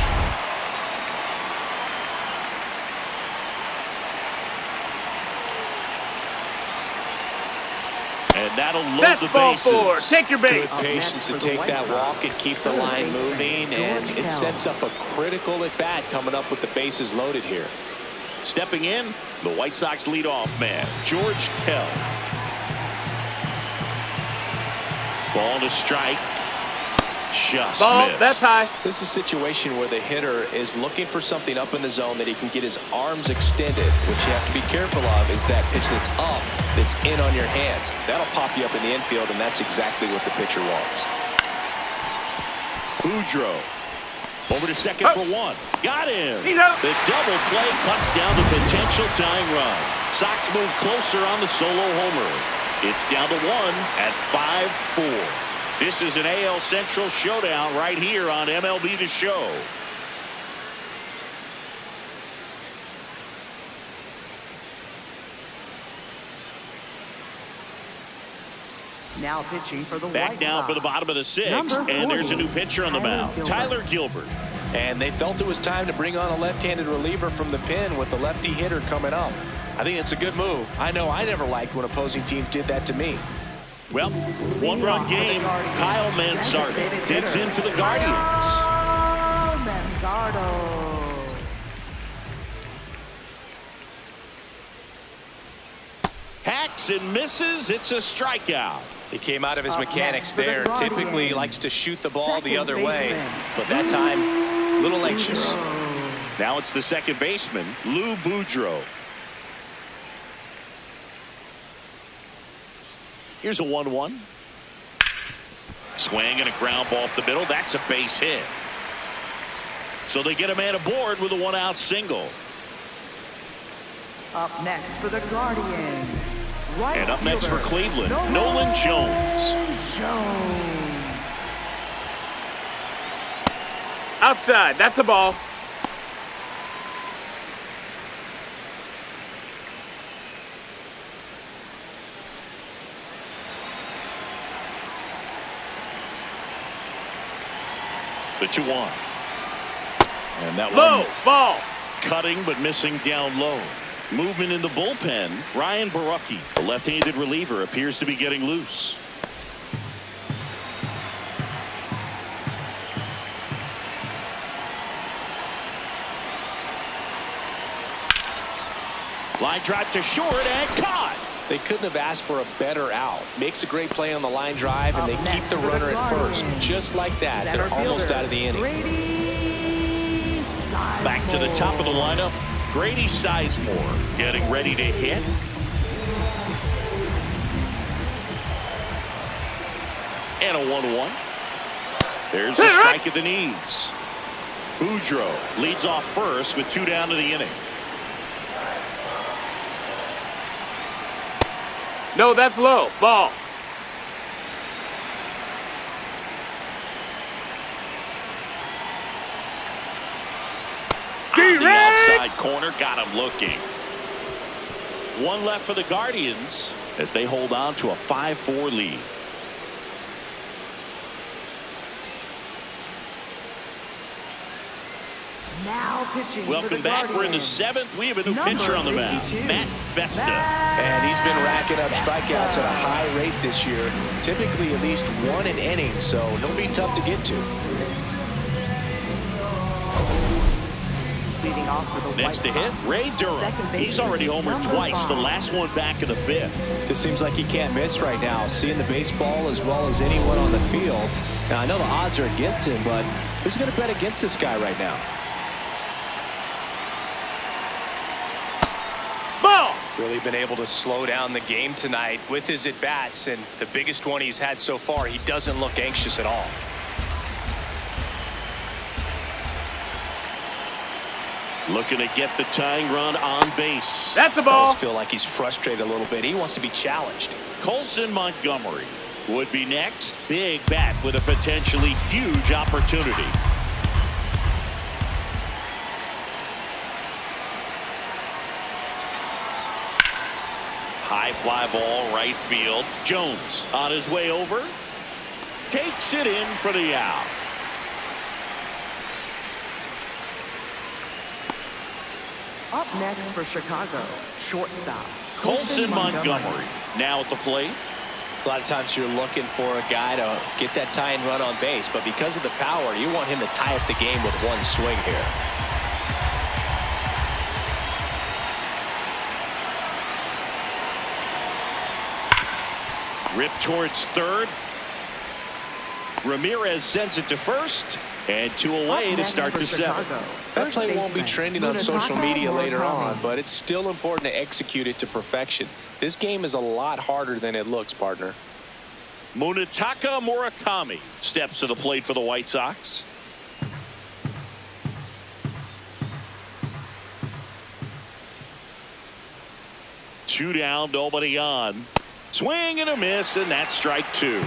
And that'll load the bases. Ball 4. Take your base. Good patience to take that walk and keep the line moving. And it sets up a critical at-bat coming up with the bases loaded here. Stepping in, the White Sox leadoff man, George Kell. Ball to strike. Just missed. That's high. This is a situation where the hitter is looking for something up in the zone that he can get his arms extended. What you have to be careful of is that pitch that's up, that's in on your hands. That'll pop you up in the infield, and that's exactly what the pitcher wants. Boudreaux over to second for 1. Got him. He's out. The double play cuts down the potential tying run. Sox move closer on the solo homer. It's down to 1 at 5-4. This is an AL Central showdown right here on MLB The Show. Now pitching for the Back White down Sox. for the bottom of the 6th, and there's a new pitcher on the mound, Tyler Gilbert. And they felt it was time to bring on a left-handed reliever from the pen with the lefty hitter coming up. I think it's a good move. I know I never liked when opposing teams did that to me. Well, 1-run game. Kyle Manzardo digs in for the Guardians. Manzardo. Hacks and misses. It's a strikeout. He came out of his Up mechanics next for the there. Guardians. Typically likes to shoot the ball the Second other way, baseman. but that time a little anxious. Now it's the second baseman, Lou Boudreaux. Here's a 1-1. Swing and a ground ball up the middle. That's a base hit. So they get a man aboard with a 1-out single. Up next for the Guardians. Right And up next for fielder, Cleveland, Nolan Jones. Outside. That's a ball. The 2-1. And that Low. one Ball. cutting but missing down low. Movement in the bullpen. Ryan Barucki, the left-handed reliever, appears to be getting loose. Line drive to short and caught. They couldn't have asked for a better out. Makes a great play on the line drive, and they Up keep next the for the runner at first. Guardians. Just like that, Center they're almost fielder, out of the inning. Grady Back to the top of the lineup. Grady Sizemore getting ready to hit. And a 1-1. There's the strike at the knees. Boudreaux leads off first with 2 down to the inning. No, that's low. Ball. On the outside inside corner. Got him looking. One left for the Guardians as they hold on to a 5-4 lead. Now pitching. Welcome back. We're in the 7th. We have a new pitcher on the mound, Matt Vesta. And he's been racking up strikeouts at a high rate this year, typically at least 1 an inning, so he'll be tough to get to. Leading off for the Next to hit, Ray Durham. He's already homered twice, the last one back in the 5th. This seems like he can't miss right now, seeing the baseball as well as anyone on the field. Now, I know the odds are against him, but who's going to bet against this guy right now? Ball! Really been able to slow down the game tonight with his at-bats, and the biggest one he's had so far, he doesn't look anxious at all. Looking to get the tying run on base. That's a ball. I feel like he's frustrated a little bit. He wants to be challenged. Colson Montgomery would be next. Big bat with a potentially huge opportunity. High fly ball, right field. Jones on his way over. Takes it in for the out. Up next for Chicago, shortstop Colson Montgomery now at the plate. A lot of times you're looking for a guy to get that tying run on base, but because of the power, you want him to tie up the game with one swing here. Rip towards third. Ramirez sends it to first. And 2 away to start the 7th. That play won't be trending on social media later on, but it's still important to execute it to perfection. This game is a lot harder than it looks, partner. Munetaka Murakami steps to the plate for the White Sox. Two down, nobody on. Swing and a miss, and that's strike 2.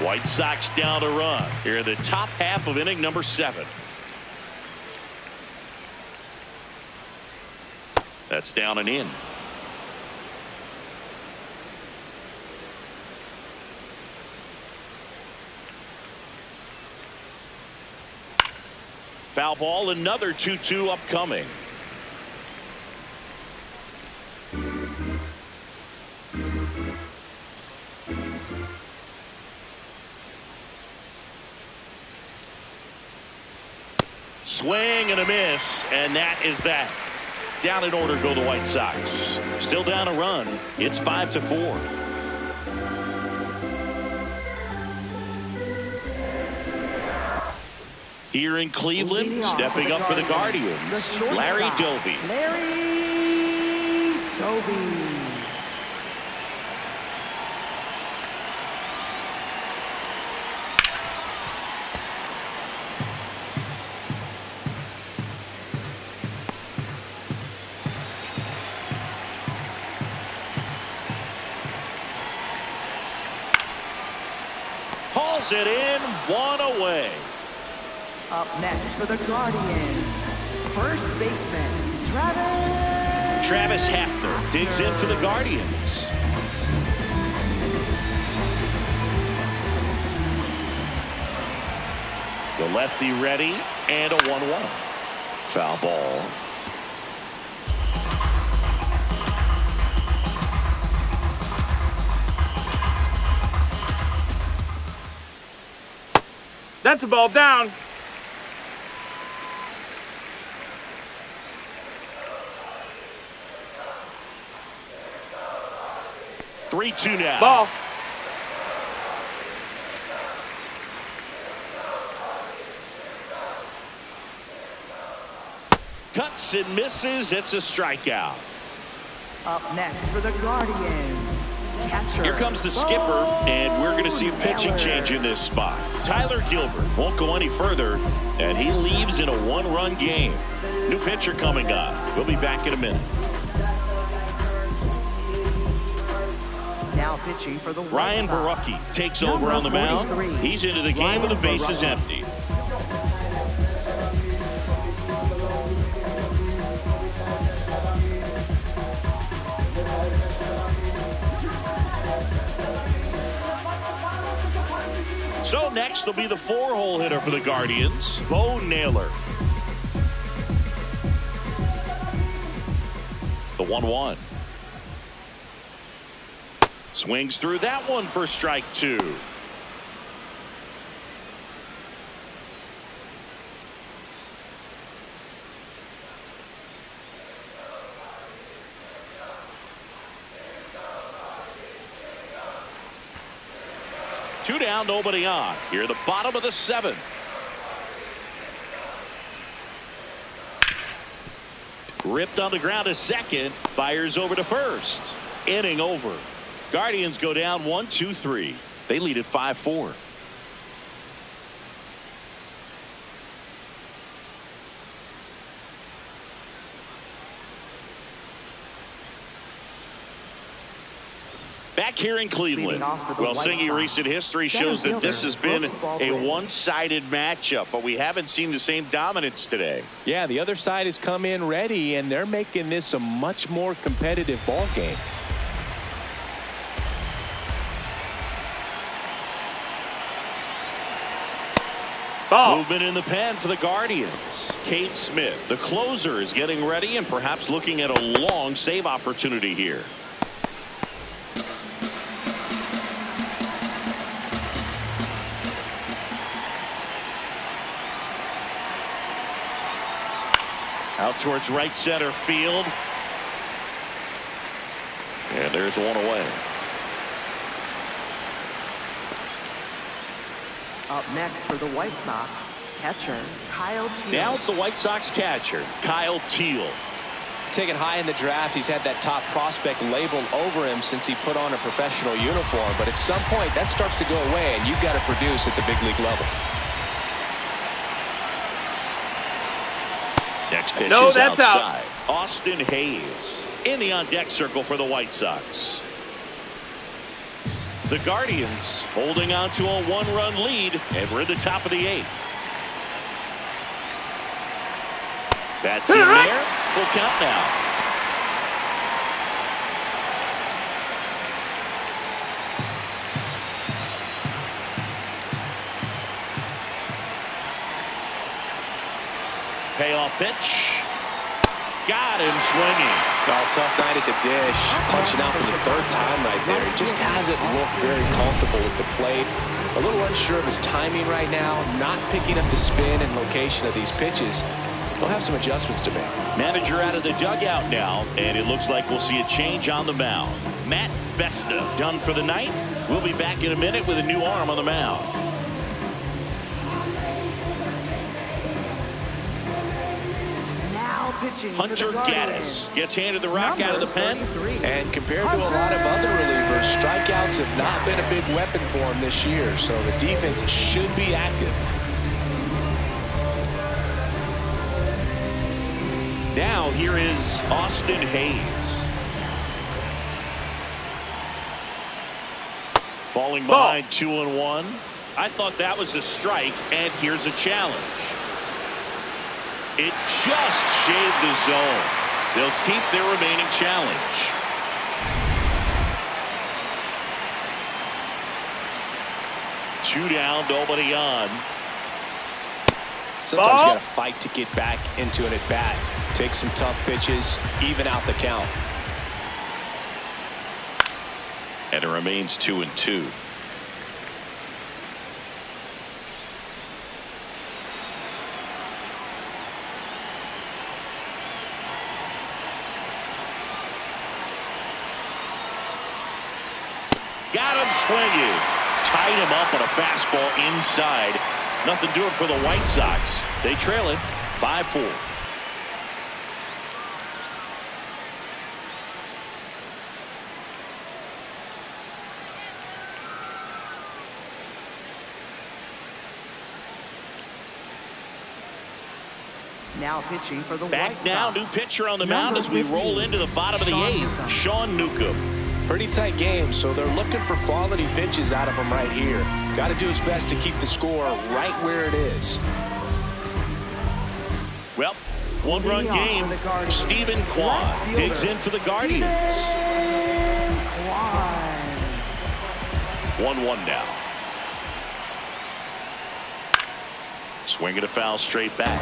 White Sox down a run here in the top half of inning number 7. That's down and in. Foul ball, another 2-2 upcoming. Swing and a miss, and that is that. Down in order go the White Sox. Still down a run. It's 5-4. Here in Cleveland, stepping up for the Guardians, Larry Doby. Larry Doby. Hauls it in, 1 away. Up next for the Guardians, first baseman, Travis Hafner digs in for the Guardians. The lefty ready, and a 1-1. Foul ball. That's a ball down. Three-two now. Ball. Cuts and misses. It's a strikeout. Up next for the Guardians, catcher. Here comes the skipper, and we're going to see a pitching change in this spot. Tyler Gilbert won't go any further, and he leaves in a 1-run game. New pitcher coming up. We'll be back in a minute. Now pitching for the Ryan Barucki takes over on the mound. He's into the game with the bases empty. So next will be the 4-hole hitter for the Guardians, Bo Naylor. The 1-1. Swings through that one for strike 2. Two down, nobody on. Here, the bottom of the 7th. Ripped on the ground to second. Fires over to first. Inning over. Guardians go down 1-2-3. They lead at 5-4. Back here in Cleveland, well, Singy, recent history shows that this has been a one-sided matchup, but we haven't seen the same dominance today. Yeah, the other side has come in ready, and they're making this a much more competitive ball game. Ball. Movement in the pen for the Guardians. Cade Smith, the closer, is getting ready and perhaps looking at a long save opportunity here. Out towards right center field. And there's one away. Up next for the White Sox, catcher Kyle Teal. Now it's the White Sox catcher, Kyle Teal. Taken high in the draft, he's had that top prospect labeled over him since he put on a professional uniform. But at some point, that starts to go away, and you've got to produce at the big league level. Next pitch No, is that's outside. Austin Hayes in the on-deck circle for the White Sox. The Guardians holding on to a 1-run lead, and we're in the top of the 8th. That's in there. Full count now. Payoff pitch. Got him swinging. Oh, tough night at the dish. Punching out for the 3rd time right there. He just hasn't looked very comfortable at the plate. A little unsure of his timing right now. Not picking up the spin and location of these pitches. He'll have some adjustments to make. Manager out of the dugout now, and it looks like we'll see a change on the mound. Matt Festa done for the night. We'll be back in a minute with a new arm on the mound. Hunter Gaddis gets handed the rock out of the pen. And compared to a lot of other relievers, strikeouts have not been a big weapon for him this year. So the defense should be active. Now here is Austin Hayes. Falling behind 2-1. I thought that was a strike, and here's a challenge. It just shaved the zone. They'll keep their remaining challenge. Two down, nobody on. Sometimes you got to fight to get back into an at-bat. Take some tough pitches, even out the count. And it remains 2-2. Got him swinging. Tied him up on a fastball inside. Nothing doing for the White Sox. They trail it 5-4. Now pitching for the Back White now, Sox. new pitcher on the mound as we roll into the bottom of the 8th. Sean Newcomb. Pretty tight game, so they're looking for quality pitches out of him right here. Got to do his best to keep the score right where it is. Well, 1-run game. Stephen Kwan digs in for the Guardians. 1-1 now. Swing and a foul straight back.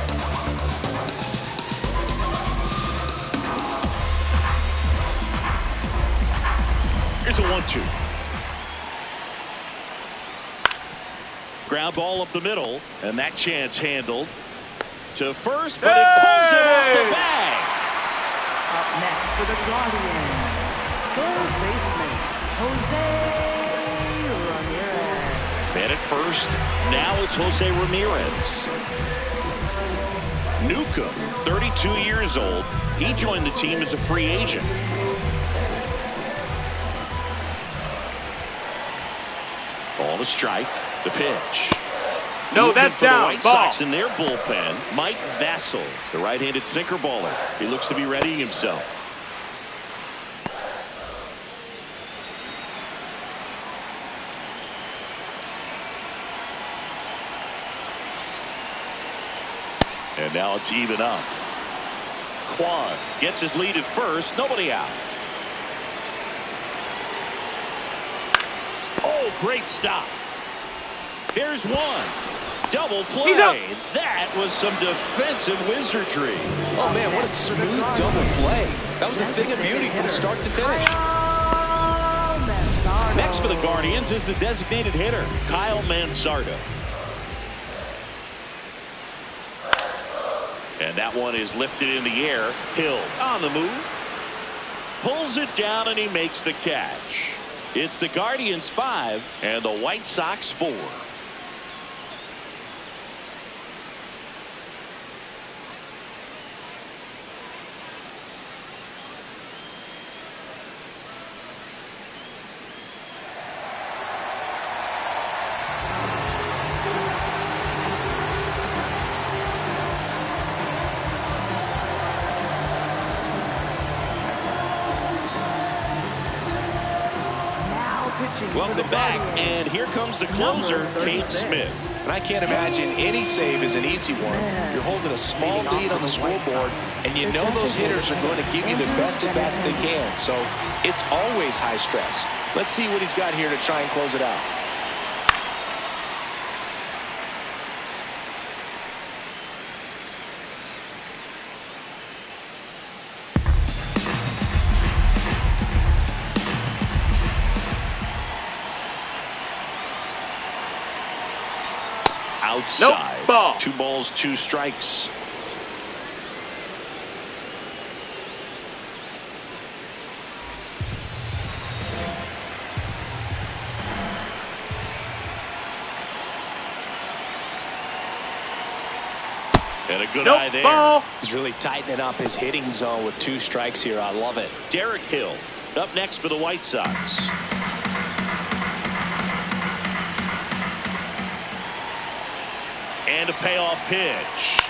Here's a 1-2. Ground ball up the middle, and that chance handled to first, but it pulls him off the bag. Up next for the Guardians, third baseman Jose Ramirez. Man at first, now it's Jose Ramirez. Newcomb, 32 years old. He joined the team as a free agent. Ball to strike. The pitch. No, Movement that's for the down. White Ball. Sox in their bullpen. Mike Vassell, the right-handed sinker baller. He looks to be readying himself. And now it's even up. Kwan gets his lead at first. Nobody out. Oh, great stop. Here's one. Double play. That was some defensive wizardry. Oh, man, what a smooth double play. That was a thing of beauty from start to finish. Next for the Guardians is the designated hitter, Kyle Mansardo. And that one is lifted in the air. Hill on the move. Pulls it down and he makes the catch. It's the Guardians 5 and the White Sox 4. Welcome back, and here comes the closer, Kate Smith. And I can't imagine any save is an easy one. You're holding a small lead on the scoreboard, and you know those hitters are going to give you the best at-bats they can. So it's always high stress. Let's see what he's got here to try and close it out. Outside. Nope. Ball. 2 balls, 2 strikes. And a good eye there. Ball. He's really tightening up his hitting zone with 2 strikes here. I love it. Derek Hill up next for the White Sox. And a payoff pitch.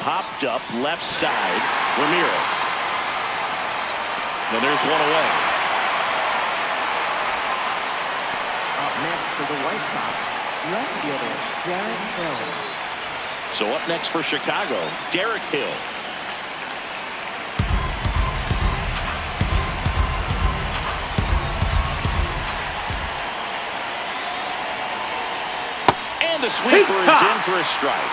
Popped up left side. Ramirez. And there's one away. Up next for the White Sox, left fielder Derek Hill. So up next for Chicago, Derek Hill. And the sweeper is in for a strike.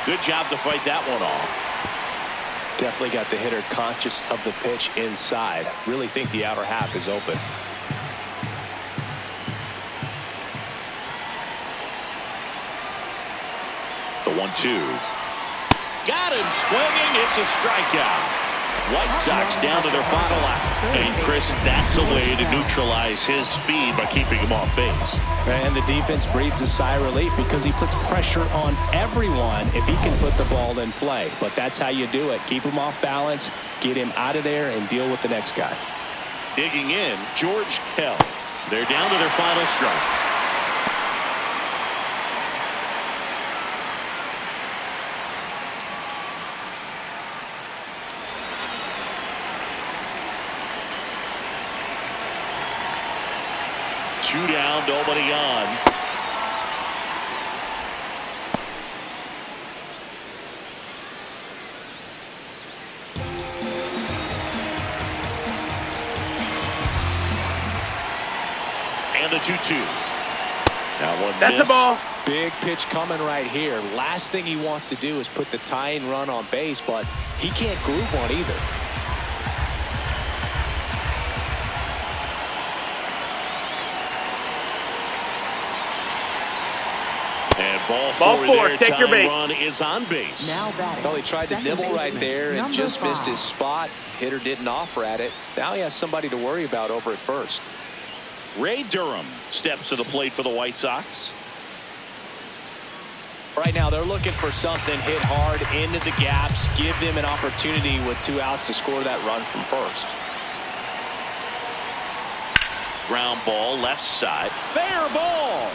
Good job to fight that one off. Definitely got the hitter conscious of the pitch inside. Really think the outer half is open. The 1-2. Got him swinging. It's a strikeout. White Sox down to their final out. And Chris, that's a way to neutralize his speed by keeping him off base. And the defense breathes a sigh of relief because he puts pressure on everyone if he can put the ball in play. But that's how you do it. Keep him off balance, get him out of there, and deal with the next guy. Digging in, George Kell. They're down to their final strike. Two down, nobody on. And the 2-2. That one That's missed. a ball. Big pitch coming right here. Last thing he wants to do is put the tying run on base, but he can't groove one either. And ball four. there. Take your Tying base. run is on base. Now batting. Well, he tried to second nibble baseman, right there and number just missed 5. his spot. Hitter didn't offer at it. Now he has somebody to worry about over at first. Ray Durham steps to the plate for the White Sox. Right now they're looking for something hit hard into the gaps, give them an opportunity with 2 outs to score that run from first. Ground ball left side. Fair ball.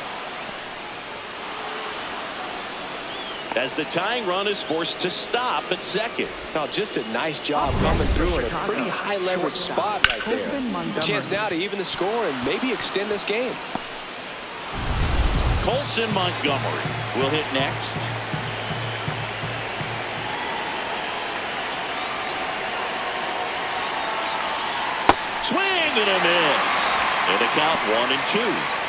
As the tying run is forced to stop at second. Now just a nice job coming through in a pretty high leverage spot right there. A chance now to even the score and maybe extend this game. Colson Montgomery will hit next. Swing and a miss. And a count 1-2.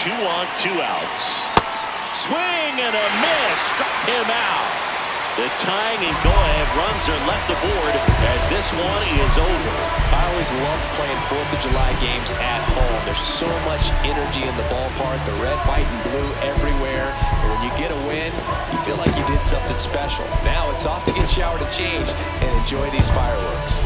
Two on, 2 outs. Swing and a miss. Struck him out. The tying and go-ahead runs are left aboard as this one is over. I always loved playing 4th of July games at home. There's so much energy in the ballpark, the red, white, and blue everywhere. And when you get a win, you feel like you did something special. Now it's off to get showered and changed and enjoy these fireworks.